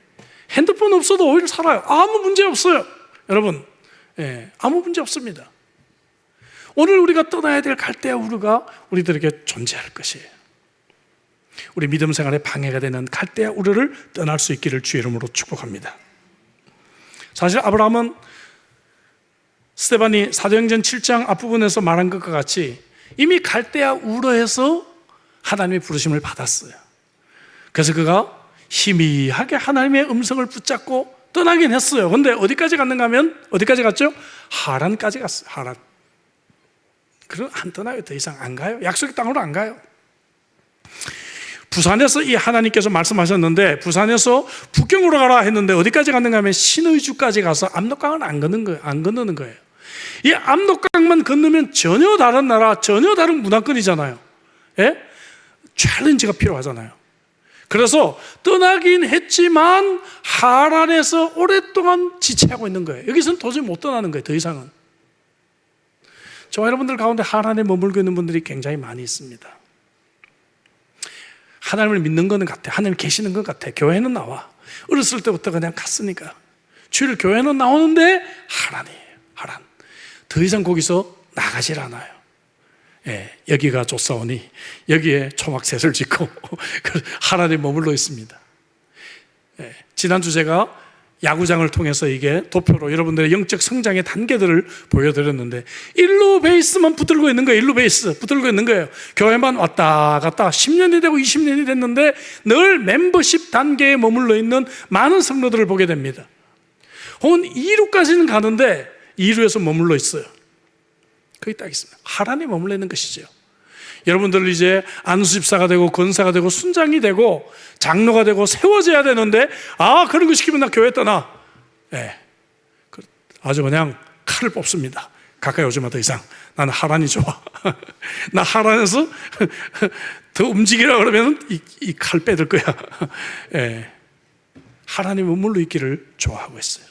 핸드폰 없어도 오히려 살아요. 아무 문제 없어요. 여러분, 아무 문제 없습니다. 오늘 우리가 떠나야 될 갈대아 우르가 우리들에게 존재할 것이에요. 우리 믿음 생활에 방해가 되는 갈대아 우르를 떠날 수 있기를 주의 이름으로 축복합니다. 사실 아브라함은 스데반이 사도행전 7장 앞부분에서 말한 것과 같이 이미 갈대아 우르에서 하나님의 부르심을 받았어요. 그래서 그가 희미하게 하나님의 음성을 붙잡고 떠나긴 했어요. 그런데 어디까지 갔는가 하면 어디까지 갔죠? 하란까지 갔어요. 하란. 그럼 안 떠나요. 더 이상 안 가요. 약속의 땅으로 안 가요. 부산에서 이 하나님께서 말씀하셨는데 부산에서 북경으로 가라 했는데 어디까지 갔는가 하면 신의주까지 가서 압록강을 안 건너는 거예요. 이 압록강만 건너면 전혀 다른 나라, 전혀 다른 문화권이잖아요. 챌린지가 필요하잖아요. 그래서 떠나긴 했지만 하란에서 오랫동안 지체하고 있는 거예요. 여기서는 도저히 못 떠나는 거예요. 더 이상은. 저와 여러분들 가운데 하란에 머물고 있는 분들이 굉장히 많이 있습니다. 하나님을 믿는 거는 같아. 하나님 계시는 것 같아. 교회는 나와. 어렸을 때부터 그냥 갔으니까. 주일 교회는 나오는데 하란이에요. 하란. 더 이상 거기서 나가질 않아요. 여기가 좋사오니 여기에 초막셋을 짓고 하란에 머물러 있습니다. 지난주 제가 야구장을 통해서 이게 도표로 여러분들의 영적 성장의 단계들을 보여드렸는데 일루 베이스만 붙들고 있는 거예요. 일루 베이스 붙들고 있는 거예요. 교회만 왔다 갔다 10년이 되고 20년이 됐는데 늘 멤버십 단계에 머물러 있는 많은 성도들을 보게 됩니다. 혹은 2루까지는 가는데 2루에서 머물러 있어요. 거기 딱 있습니다. 하란에 머물러 있는 것이죠. 여러분들 이제 안수집사가 되고 권사가 되고 순장이 되고 장로가 되고 세워져야 되는데 그런 거 시키면 나 교회 떠나. 아주 그냥 칼을 뽑습니다. 가까이 오지 마 더 이상. 나는 하란이 좋아. 나 하란에서 더 움직이라 그러면 이 칼 빼들 거야. 하란에 머물러 있기를 좋아하고 있어요.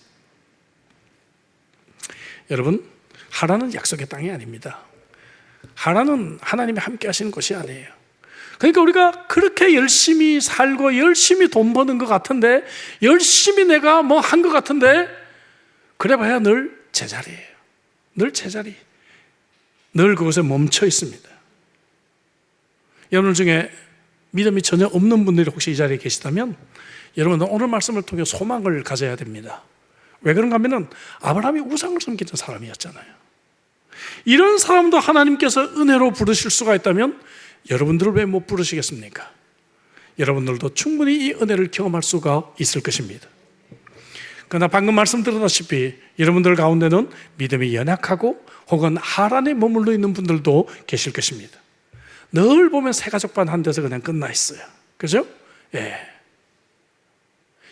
여러분, 하란은 약속의 땅이 아닙니다. 하란은 하나님이 함께 하시는 곳이 아니에요. 그러니까 우리가 그렇게 열심히 살고 열심히 돈 버는 것 같은데 열심히 내가 뭐 한 것 같은데 그래봐야 늘 제자리예요. 늘 제자리. 늘 그곳에 멈춰 있습니다. 여러분 중에 믿음이 전혀 없는 분들이 혹시 이 자리에 계시다면 여러분 오늘 말씀을 통해 소망을 가져야 됩니다. 왜 그런가 하면 아브라함이 우상을 섬기는 사람이었잖아요. 이런 사람도 하나님께서 은혜로 부르실 수가 있다면 여러분들을 왜 못 부르시겠습니까? 여러분들도 충분히 이 은혜를 경험할 수가 있을 것입니다. 그러나 방금 말씀드렸다시피 여러분들 가운데는 믿음이 연약하고 혹은 하란에 머물러 있는 분들도 계실 것입니다. 늘 보면 새가족반 한 데서 그냥 끝나 있어요. 그죠? 예.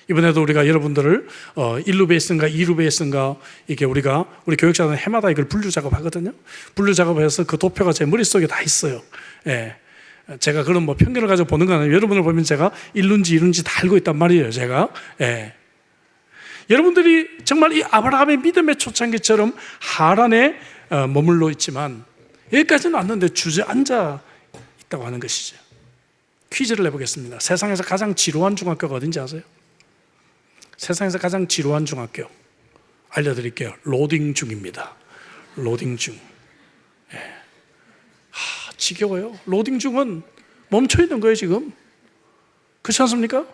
이번에도 우리가 여러분들을 1루 베이스인가 2루 베이스인가 이게 우리 교육자는 해마다 이걸 분류 작업하거든요. 분류 작업해서 그 도표가 제 머릿속에 다 있어요. 예. 제가 그런 뭐 편견을 가지고 보는 거 아니에요. 여러분을 보면 제가 1루인지 2루인지 다 알고 있단 말이에요. 제가. 예. 여러분들이 정말 이 아브라함의 믿음의 초창기처럼 하란에 머물러 있지만 여기까지는 왔는데 주저앉아 있다고 하는 것이죠. 퀴즈를 내보겠습니다. 세상에서 가장 지루한 중학교가 어딘지 아세요? 세상에서 가장 지루한 중학교 알려드릴게요. 로딩 중입니다. 로딩 중. 예. 지겨워요. 로딩 중은 멈춰 있는 거예요 지금. 그렇지 않습니까?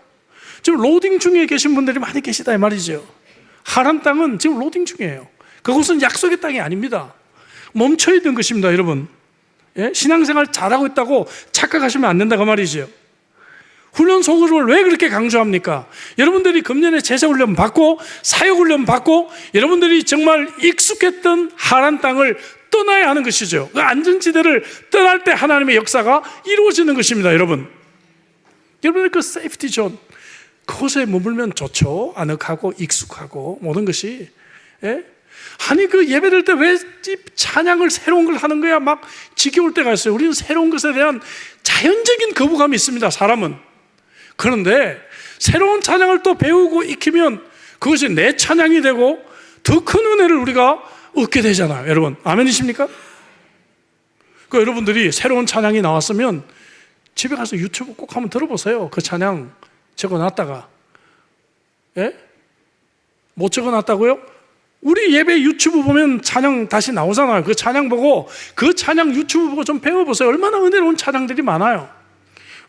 지금 로딩 중에 계신 분들이 많이 계시다 이 말이죠. 하란 땅은 지금 로딩 중이에요. 그곳은 약속의 땅이 아닙니다. 멈춰 있는 것입니다 여러분. 예? 신앙생활 잘하고 있다고 착각하시면 안 된다고 말이죠. 훈련 소그룹을 왜 그렇게 강조합니까? 여러분들이 금년에 제자훈련 받고 사역훈련 받고 여러분들이 정말 익숙했던 하란 땅을 떠나야 하는 것이죠. 그 안전지대를 떠날 때 하나님의 역사가 이루어지는 것입니다 여러분. 여러분들 그 세이프티 존 그곳에 머물면 좋죠. 아늑하고 익숙하고 모든 것이. 예? 아니 그 예배될 때 왜 찬양을 새로운 걸 하는 거야? 막 지겨울 때가 있어요. 우리는 새로운 것에 대한 자연적인 거부감이 있습니다 사람은. 그런데 새로운 찬양을 또 배우고 익히면 그것이 내 찬양이 되고 더 큰 은혜를 우리가 얻게 되잖아요 여러분. 아멘이십니까? 그 여러분들이 새로운 찬양이 나왔으면 집에 가서 유튜브 꼭 한번 들어보세요. 그 찬양 적어놨다가. 예? 못 적어놨다고요? 우리 예배 유튜브 보면 찬양 다시 나오잖아요. 그 찬양 보고 그 찬양 유튜브 보고 좀 배워보세요. 얼마나 은혜로운 찬양들이 많아요.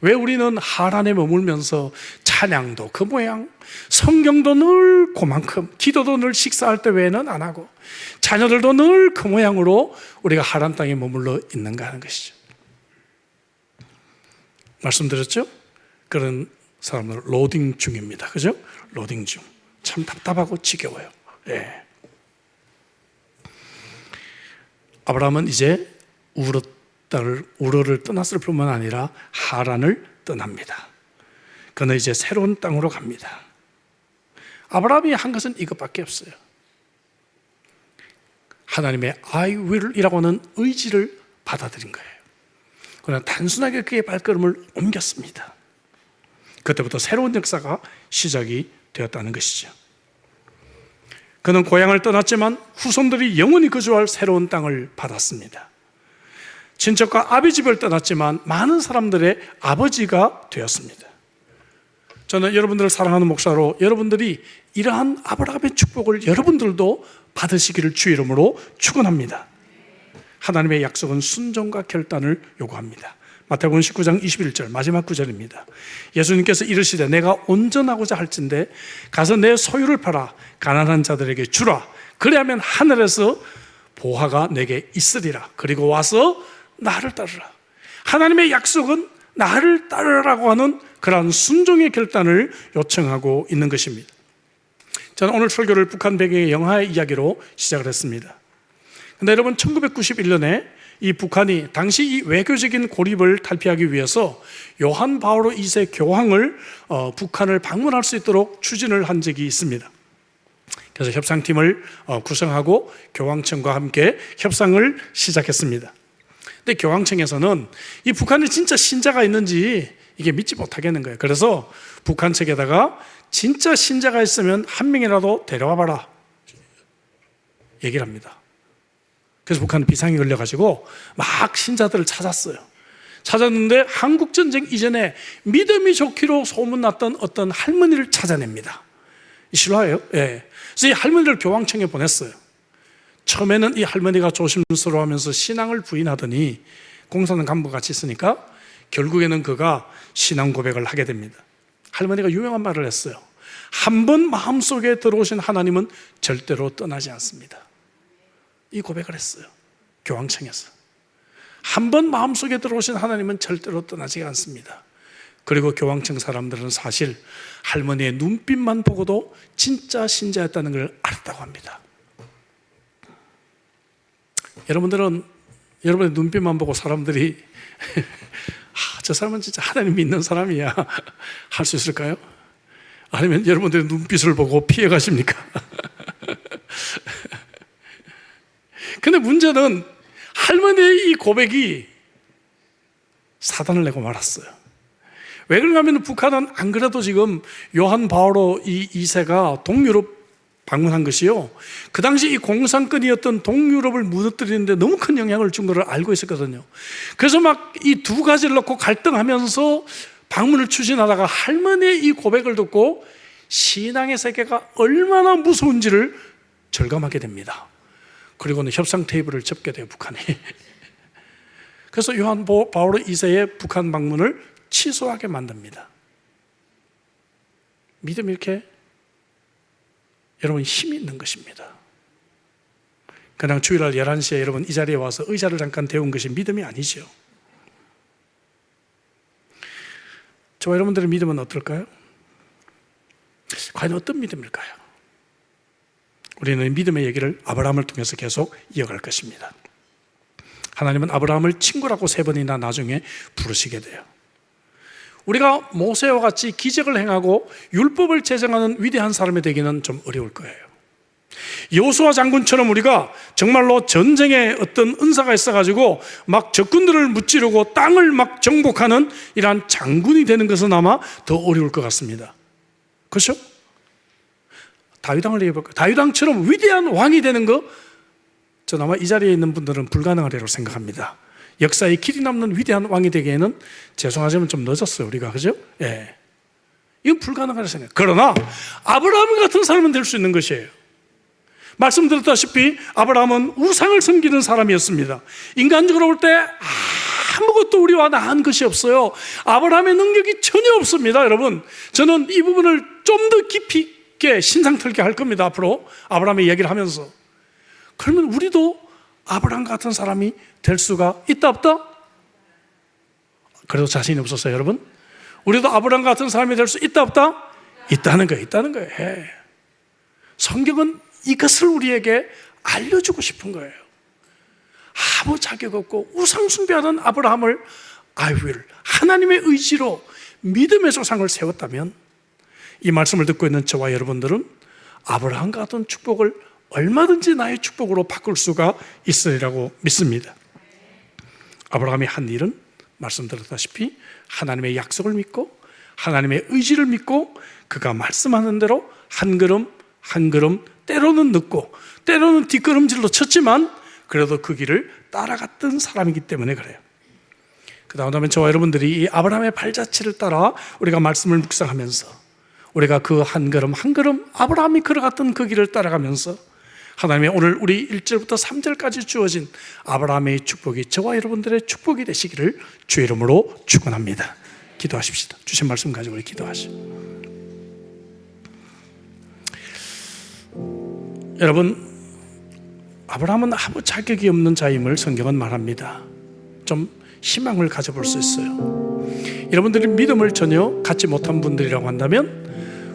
왜 우리는 하란에 머물면서 찬양도 그 모양, 성경도 늘 그만큼, 기도도 늘 식사할 때 외에는 안 하고 자녀들도 늘 그 모양으로 우리가 하란 땅에 머물러 있는가 하는 것이죠. 말씀드렸죠? 그런 사람들은 로딩 중입니다. 그죠? 로딩 중. 참 답답하고 지겨워요. 예. 아브라함은 이제 우르를 떠났을 뿐만 아니라 하란을 떠납니다. 그는 이제 새로운 땅으로 갑니다. 아브라함이 한 것은 이것밖에 없어요. 하나님의 I will이라고 하는 의지를 받아들인 거예요. 그러나 단순하게 그의 발걸음을 옮겼습니다. 그때부터 새로운 역사가 시작이 되었다는 것이죠. 그는 고향을 떠났지만 후손들이 영원히 거주할 새로운 땅을 받았습니다. 친척과 아비 집을 떠났지만 많은 사람들의 아버지가 되었습니다. 저는 여러분들을 사랑하는 목사로 여러분들이 이러한 아브라함의 축복을 여러분들도 받으시기를 주의 이름으로 축원합니다. 하나님의 약속은 순종과 결단을 요구합니다. 마태복음 19장 21절 마지막 구절입니다. 예수님께서 이르시되 내가 온전하고자 할진대 가서 내 소유를 팔아 가난한 자들에게 주라. 그리하면 하늘에서 보화가 내게 있으리라. 그리고 와서 나를 따르라. 하나님의 약속은 나를 따르라고 하는 그러한 순종의 결단을 요청하고 있는 것입니다. 저는 오늘 설교를 북한 배경의 영화의 이야기로 시작을 했습니다. 근데 여러분 1991년에 이 북한이 당시 이 외교적인 고립을 탈피하기 위해서 요한 바오로 2세 교황을 북한을 방문할 수 있도록 추진을 한 적이 있습니다. 그래서 협상팀을 구성하고 교황청과 함께 협상을 시작했습니다. 근데 교황청에서는 이 북한에 진짜 신자가 있는지 이게 믿지 못하겠는 거예요. 그래서 북한 측에다가 진짜 신자가 있으면 한 명이라도 데려와 봐라 얘기를 합니다. 그래서 북한은 비상이 걸려가지고 막 신자들을 찾았어요. 찾았는데 한국전쟁 이전에 믿음이 좋기로 소문났던 어떤 할머니를 찾아냅니다. 실화예요? 예. 그래서 이 할머니를 교황청에 보냈어요. 처음에는 이 할머니가 조심스러워하면서 신앙을 부인하더니 공사는 간부가 같이 있으니까 결국에는 그가 신앙 고백을 하게 됩니다. 할머니가 유명한 말을 했어요. 한 번 마음속에 들어오신 하나님은 절대로 떠나지 않습니다. 이 고백을 했어요. 교황청에서. 한 번 마음속에 들어오신 하나님은 절대로 떠나지 않습니다. 그리고 교황청 사람들은 사실 할머니의 눈빛만 보고도 진짜 신자였다는 걸 알았다고 합니다. 여러분들은 여러분의 눈빛만 보고 사람들이 저 사람은 진짜 하나님 믿는 사람이야 할 수 있을까요? 아니면 여러분들의 눈빛을 보고 피해 가십니까? 근데 문제는 할머니의 이 고백이 사단을 내고 말았어요. 왜 그런가 하면 북한은 안 그래도 지금 요한 바오로 2세가 동유럽 방문한 것이요, 그 당시 이 공산권이었던 동유럽을 무너뜨리는데 너무 큰 영향을 준 것을 알고 있었거든요. 그래서 막 이 두 가지를 놓고 갈등하면서 방문을 추진하다가 할머니의 이 고백을 듣고 신앙의 세계가 얼마나 무서운지를 절감하게 됩니다. 그리고는 협상 테이블을 접게 돼요, 북한이. 그래서 요한 바오로 2세의 북한 방문을 취소하게 만듭니다. 믿음이 이렇게 여러분 힘이 있는 것입니다. 그냥 주일날 11시에 여러분 이 자리에 와서 의자를 잠깐 대운 것이 믿음이 아니죠. 저와 여러분들의 믿음은 어떨까요? 과연 어떤 믿음일까요? 우리는 믿음의 얘기를 아브라함을 통해서 계속 이어갈 것입니다. 하나님은 아브라함을 친구라고 3번이나 나중에 부르시게 돼요. 우리가 모세와 같이 기적을 행하고 율법을 제정하는 위대한 사람이 되기는 좀 어려울 거예요. 여호수아 장군처럼 우리가 정말로 전쟁에 어떤 은사가 있어가지고 막 적군들을 무찌르고 땅을 막 정복하는 이러한 장군이 되는 것은 아마 더 어려울 것 같습니다. 그렇죠? 다윗왕을 얘기해볼까요? 다윗왕처럼 위대한 왕이 되는 거, 전 아마 이 자리에 있는 분들은 불가능하리라고 생각합니다. 역사의 길이 남는 위대한 왕이 되기에는 죄송하지만 좀 늦었어요, 우리가. 그죠? 예. 이건 불가능하다고 생각해요. 그러나 아브라함 같은 사람은 될 수 있는 것이에요. 말씀드렸다시피 아브라함은 우상을 섬기는 사람이었습니다. 인간적으로 볼 때 아무것도 우리와 나은 것이 없어요. 아브라함의 능력이 전혀 없습니다. 여러분, 저는 이 부분을 좀 더 깊이 있게 신상 털게 할 겁니다, 앞으로 아브라함의 이야기를 하면서. 그러면 우리도 아브라함 같은 사람이 될 수가 있다 없다? 그래도 자신이 없었어요, 여러분? 우리도 아브라함 같은 사람이 될 수 있다 없다? 있다는 거예요, 있다는 거예요. 예. 성경은 이것을 우리에게 알려주고 싶은 거예요. 아무 자격 없고 우상 숭배하는 아브라함을 하나님의 의지로 믿음의 조상을 세웠다면, 이 말씀을 듣고 있는 저와 여러분들은 아브라함과 같은 축복을 얼마든지 나의 축복으로 바꿀 수가 있으리라고 믿습니다. 아브라함이 한 일은 말씀드렸다시피 하나님의 약속을 믿고 하나님의 의지를 믿고 그가 말씀하는 대로 한 걸음 한 걸음, 때로는 늦고 때로는 뒷걸음질로 쳤지만 그래도 그 길을 따라갔던 사람이기 때문에 그래요. 그 다음에 저와 여러분들이 이 아브라함의 발자취를 따라 우리가 말씀을 묵상하면서 우리가 그 한 걸음 한 걸음 아브라함이 걸어갔던 그 길을 따라가면서 하나님의 오늘 우리 1절부터 3절까지 주어진 아브라함의 축복이 저와 여러분들의 축복이 되시기를 주의 이름으로 축원합니다. 기도하십시다. 주신 말씀 가지고 우리 기도하시죠. 여러분, 아브라함은 아무 자격이 없는 자임을 성경은 말합니다. 좀 희망을 가져볼 수 있어요. 여러분들이 믿음을 전혀 갖지 못한 분들이라고 한다면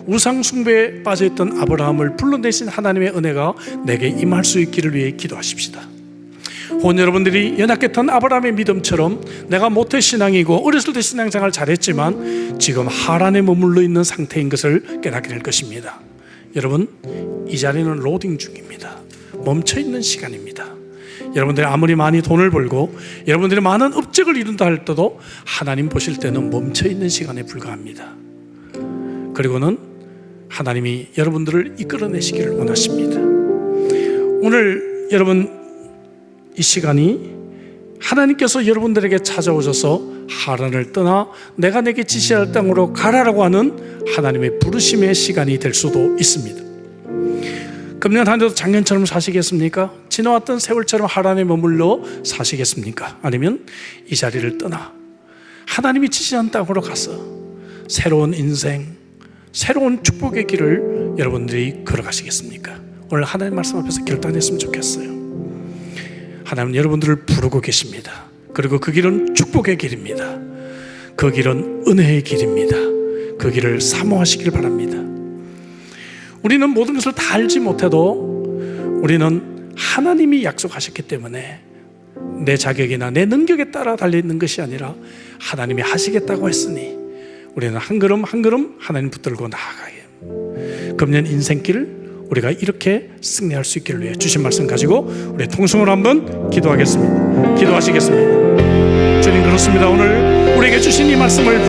우상 숭배에 빠져있던 아브라함을 불러내신 하나님의 은혜가 내게 임할 수 있기를 위해 기도하십시다. 혹은 여러분들이 연약했던 아브라함의 믿음처럼 내가 모태신앙이고 어렸을 때 신앙생활 잘했지만 지금 하란에 머물러 있는 상태인 것을 깨닫게 될 것입니다. 여러분, 이 자리는 로딩 중입니다. 멈춰있는 시간입니다. 여러분들이 아무리 많이 돈을 벌고 여러분들이 많은 업적을 이룬다 할 때도 하나님 보실 때는 멈춰있는 시간에 불과합니다. 그리고는 하나님이 여러분들을 이끌어내시기를 원하십니다. 오늘 여러분 이 시간이 하나님께서 여러분들에게 찾아오셔서 하란을 떠나 내가 내게 지시할 땅으로 가라라고 하는 하나님의 부르심의 시간이 될 수도 있습니다. 금년 한 해도 작년처럼 사시겠습니까? 지나왔던 세월처럼 하란에 머물러 사시겠습니까? 아니면 이 자리를 떠나 하나님이 지시한 땅으로 가서 새로운 인생, 새로운 축복의 길을 여러분들이 걸어가시겠습니까? 오늘 하나님 말씀 앞에서 결단했으면 좋겠어요. 하나님은 여러분들을 부르고 계십니다. 그리고 그 길은 축복의 길입니다. 그 길은 은혜의 길입니다. 그 길을 사모하시길 바랍니다. 우리는 모든 것을 다 알지 못해도 우리는 하나님이 약속하셨기 때문에 내 자격이나 내 능력에 따라 달려있는 것이 아니라 하나님이 하시겠다고 했으니 우리는 한 걸음 한 걸음 하나님 붙들고 나아가게, 금년 인생길 우리가 이렇게 승리할 수 있기를 위해 주신 말씀 가지고 우리 통성으로 한번 기도하겠습니다. 기도하시겠습니다. 주님, 그렇습니다. 오늘 우리에게 주신 이 말씀을